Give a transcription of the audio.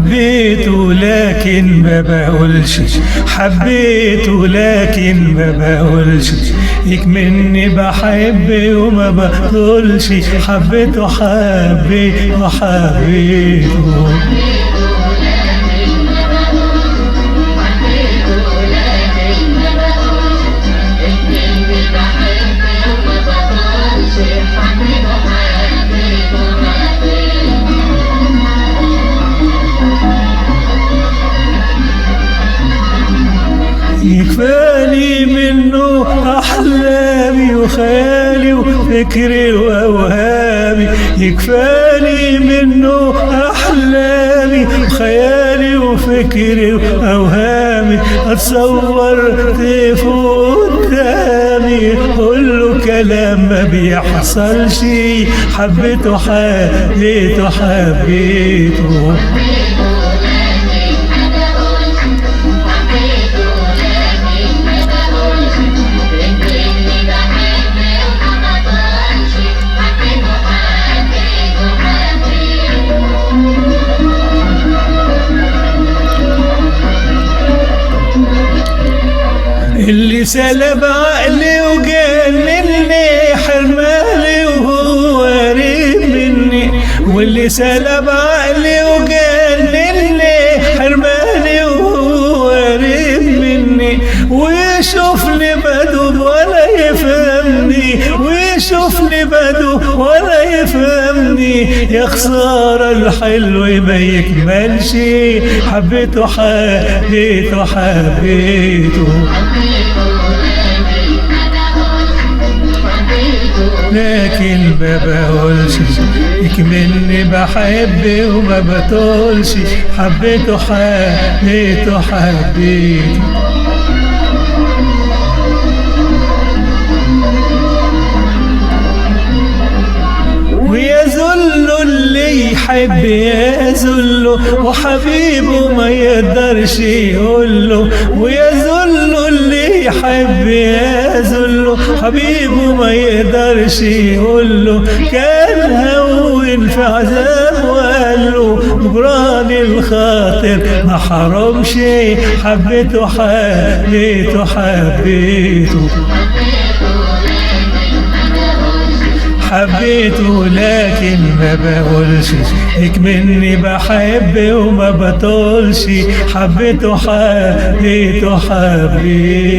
حبيته لكن ما بقولش، حبيته لكن ما بقولش، يكمني بحب وما بقولش، حبيته حبيته حبيته. يكفاني منه أحلامي وخيالي وفكري وأوهامي، يكفاني منه أحلامي وخيالي وفكري وأوهامي، أتصور طيفه قدامي كله كلام ما بيحصلش، حبيته حبيته حبيته. اللي سلب عقلي وجنني حرماني وهو قريب مني، واللي سلب عقلي وجنني حرماني وهو قريب مني، ويشوفني بدوب ولا يفهمني، ويشوفني بدوب ولا يفهمني، يا خسارة الحلو ما يكملش، حبيته حبيته حبيته. لكن ما بقولش، يكمني بحب وما بطولش، حبيته حبيته حبيته. ويذل اللي يحب يذله، وحبيبه ما يقدرش يقوله، ويذل اللي يحب يذله، حبيبه ما يقدرش يقوله، كان هون في عذاب وقاله جبران الخاطر ما حرمش، حبيته حبيته حبيته. حبيته لكن ما بقولش، يكمني بحب وما بطولش، حبيته حبيته حبيته.